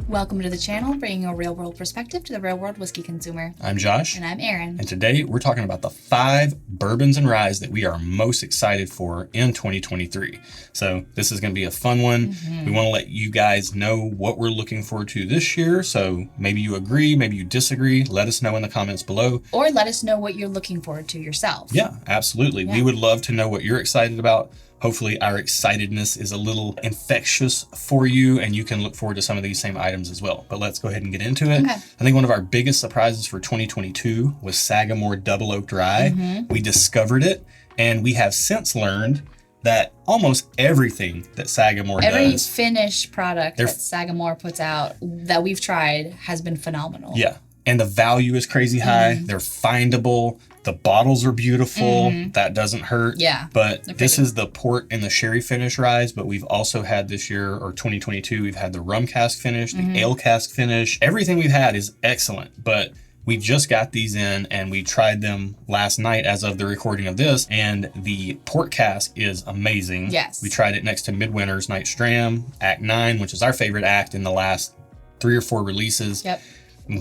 Welcome to the channel, bringing a real-world perspective to the real-world whiskey consumer. I'm Josh. And I'm Erin. And today we're talking about the 5 bourbons and ryes that we are most excited for in 2023. So this is going to be a fun one. We want to let you guys know what we're looking forward to this year. So maybe you agree, maybe you disagree. Let us know in the comments below. Or let us know what you're looking forward to yourself. Yeah, absolutely. Yeah. We would love to know what you're excited about. Hopefully our excitedness is a little infectious for you and you can look forward to some of these same items as well. But let's go ahead and get into it. Okay. I think one of our biggest surprises for 2022 was Sagamore Double Oaked Rye. We discovered it and we have since learned that almost everything that Sagamore does. Every finished product that Sagamore puts out that we've tried has been phenomenal. Yeah. And the value is crazy high. They're findable. The bottles are beautiful. That doesn't hurt. Yeah. But this is the port and the sherry finish ryes. But we've also had this year, or 2022, we've had the rum cask finish, the ale cask finish. Everything we've had is excellent. But we just got these in and we tried them last night as of the recording of this. And the port cask is amazing. Yes. We tried it next to Midwinter's LIVESTREAM, Act 9, which is our favorite act in the last 3 or 4 releases. Yep.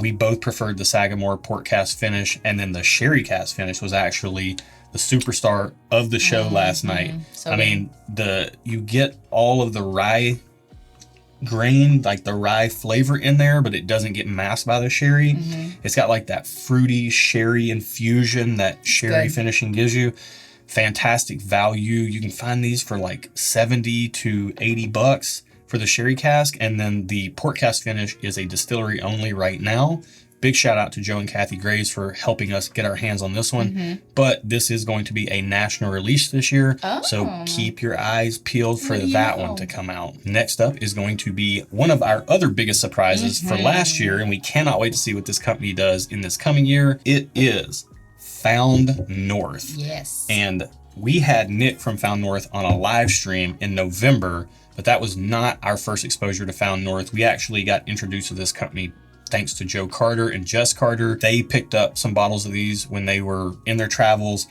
We both preferred the Sagamore port cask finish, and then the sherry cask finish was actually the superstar of the show last night. So I mean, you get all of the rye grain, like the rye flavor in there, but it doesn't get masked by the sherry. It's got like that fruity sherry infusion that sherry finishing gives you. Fantastic value. You can find these for like 70 to 80 bucks. For the sherry cask, and then the port cask finish is a distillery only right now. Big shout out to Joe and Kathy Graves for helping us get our hands on this one. But this is going to be a national release this year. So keep your eyes peeled for that one to come out. Next up is going to be one of our other biggest surprises for last year, and we cannot wait to see what this company does in this coming year. It is Found North. Yes. And we had Nick from Found North on a live stream in November, but that was not our first exposure to Found North. We actually got introduced to this company thanks to Joe Carter and Jess Carter. They picked up some bottles of these when they were in their travels,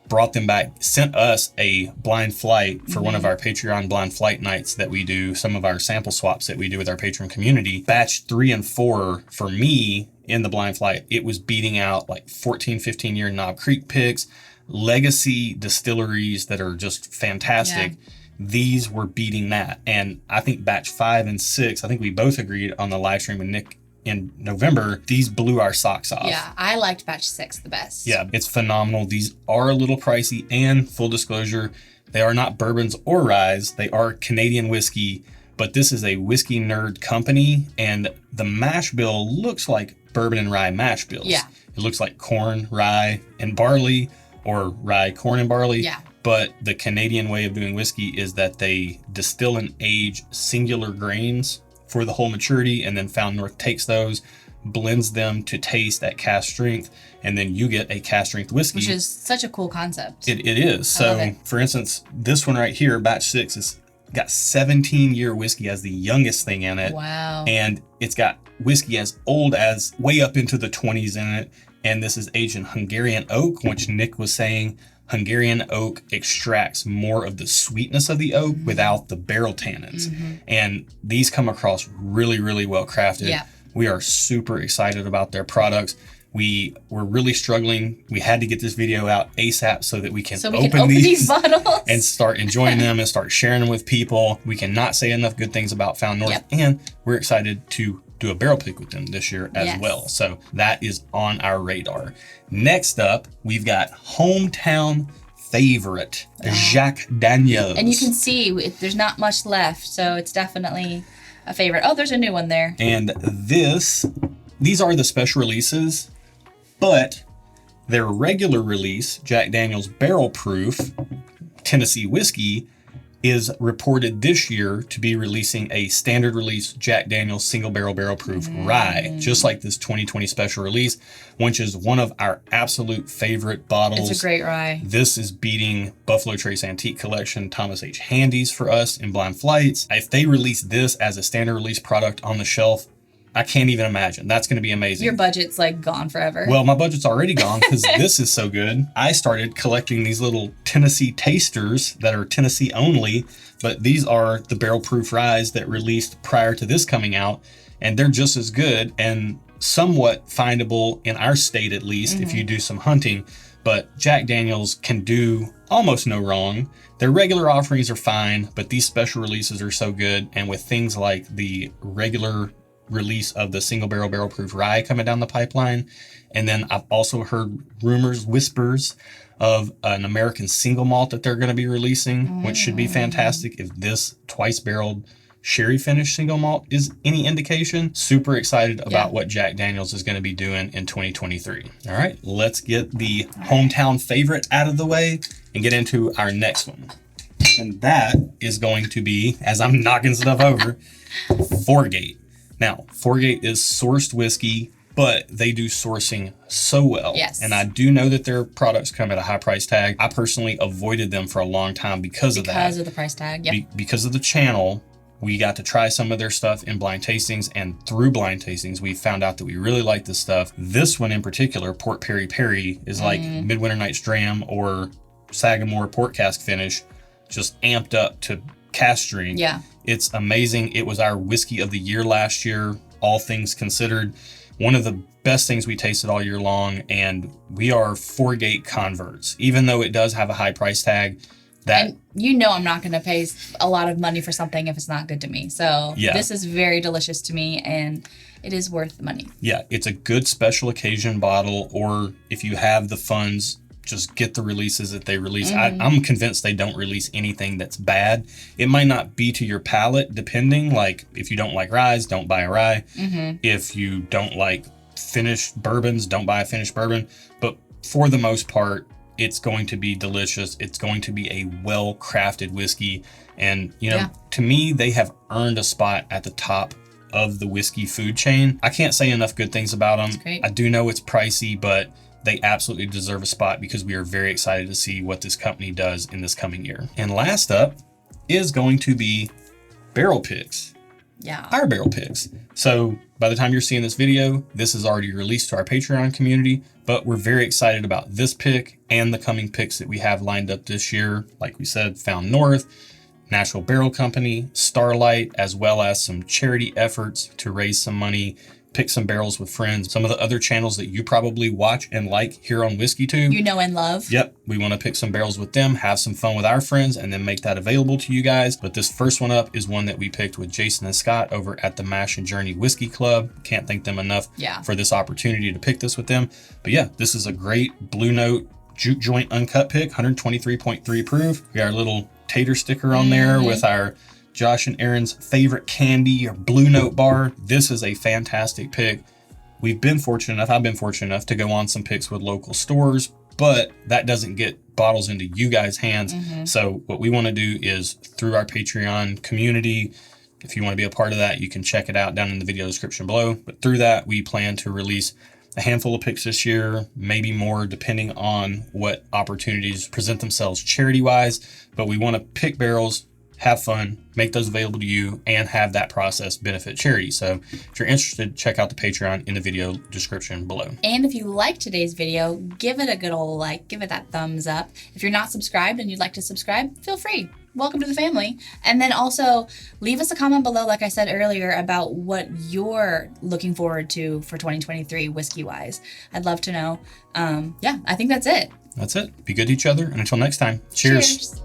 brought them back, sent us a blind flight for one of our Patreon blind flight nights that we do, some of our sample swaps that we do with our Patreon community. Batch 3 and 4 for me in the blind flight, it was beating out like 14, 15 year Knob Creek picks, legacy distilleries that are just fantastic. Yeah. These were beating that. And I think batch 5 and 6, I think we both agreed on the live stream with Nick in November, these blew our socks off. Yeah, I liked batch 6 the best. Yeah, it's phenomenal. These are a little pricey, and full disclosure, they are not bourbons or ryes. They are Canadian whiskey, but this is a whiskey nerd company, and the mash bill looks like bourbon and rye mash bills. Yeah. It looks like corn, rye, and barley, or rye, corn, and barley. Yeah. But the Canadian way of doing whiskey is that they distill and age singular grains for the whole maturity, and then Found North takes those, blends them to taste at cask strength, and then you get a cask strength whiskey. Which is such a cool concept. It is. So, for instance, this one right here, batch 6, is got 17-year whiskey as the youngest thing in it. Wow. And it's got whiskey as old as way up into the 20s in it. And this is aged in Hungarian oak, which Nick was saying Hungarian oak extracts more of the sweetness of the oak without the barrel tannins. And these come across really, really well crafted. Yeah. We are super excited about their products. We were really struggling. We had to get this video out ASAP so that we can open these bottles and start enjoying them and start sharing them with people. We cannot say enough good things about Found North, and we're excited to do a barrel pick with them this year as well. So that is on our radar. Next up, we've got hometown favorite, Jack Daniels. And you can see there's not much left, so it's definitely a favorite. Oh, there's a new one there. And these are the special releases, but their regular release, Jack Daniels Barrel Proof Tennessee Whiskey, is reported this year to be releasing a standard release Jack Daniels single barrel proof rye, just like this 2020 special release, which is one of our absolute favorite bottles. It's a great rye. This is beating Buffalo Trace Antique Collection, Thomas H. Handy's for us in blind flights. If they release this as a standard release product on the shelf, I can't even imagine. That's going to be amazing. Your budget's like gone forever. Well, my budget's already gone because this is so good. I started collecting these little Tennessee tasters that are Tennessee only, but these are the barrel proof ryes that released prior to this coming out. and they're just as good and somewhat findable in our state, at least, if you do some hunting. But Jack Daniel's can do almost no wrong. Their regular offerings are fine, but these special releases are so good. And with things like the regular release of the single barrel proof rye coming down the pipeline, and then I've also heard whispers of an American single malt that they're going to be releasing, which should be fantastic if this twice barreled sherry finish single malt is any indication. Super excited about what Jack Daniel's is going to be doing in 2023. All right, let's get the hometown favorite out of the way and get into our next one. And that is going to be, as I'm knocking stuff over, Foregate. Now, Foregate is sourced whiskey, but they do sourcing so well. Yes. And I do know that their products come at a high price tag. I personally avoided them for a long time because of that. Because of the price tag, yep. Because of the channel. We got to try some of their stuff in blind tastings, and through blind tastings, we found out that we really like this stuff. This one in particular, Port Perry Perry, is like Midwinter Night's Dram or Sagamore Port Cask Finish, just amped up to cask strength. Yeah. It's amazing. It was our whiskey of the year last year, all things considered. One of the best things we tasted all year long, and we are Foregate converts. Even though it does have a high price tag, and I'm not going to pay a lot of money for something if it's not good to me. So this is very delicious to me, and it is worth the money. Yeah, it's a good special occasion bottle, or if you have the funds, just get the releases that they release. I'm convinced they don't release anything that's bad. It might not be to your palate, depending. Like, if you don't like Ryes, don't buy a rye. If you don't like finished bourbons, don't buy a finished bourbon. But for the most part, it's going to be delicious. It's going to be a well-crafted whiskey. And, to me, they have earned a spot at the top of the whiskey food chain. I can't say enough good things about them. I do know it's pricey, but they absolutely deserve a spot because we are very excited to see what this company does in this coming year. And last up is going to be barrel picks. Yeah. Our barrel picks. So by the time you're seeing this video, this is already released to our Patreon community, but we're very excited about this pick and the coming picks that we have lined up this year. Like we said, Found North, Natural Barrel Company, Starlight, as well as some charity efforts to raise some money, pick some barrels with friends, some of the other channels that you probably watch and like here on WhiskeyTube. And love. Yep. We want to pick some barrels with them, have some fun with our friends, and then make that available to you guys. But this first one up is one that we picked with Jason and Scott over at the Mash and Journey Whiskey Club. Can't thank them enough for this opportunity to pick this with them. But yeah, this is a great Blue Note Juke Joint Uncut pick, 123.3 proof. We got our little tater sticker on there with our Josh and Aaron's favorite candy or Blue Note bar. This is a fantastic pick. I've been fortunate enough to go on some picks with local stores, but that doesn't get bottles into you guys' hands. So what we want to do is through our Patreon community, if you want to be a part of that, you can check it out down in the video description below. But through that, we plan to release a handful of picks this year, maybe more depending on what opportunities present themselves charity-wise. But we want to pick barrels, have fun, make those available to you, and have that process benefit charity. So if you're interested, check out the Patreon in the video description below. And if you liked today's video, give it a good old like, give it that thumbs up. If you're not subscribed and you'd like to subscribe, feel free. Welcome to the family. And then also leave us a comment below, like I said earlier, about what you're looking forward to for 2023 whiskey-wise. I'd love to know. I think that's it. That's it. Be good to each other. And until next time, cheers.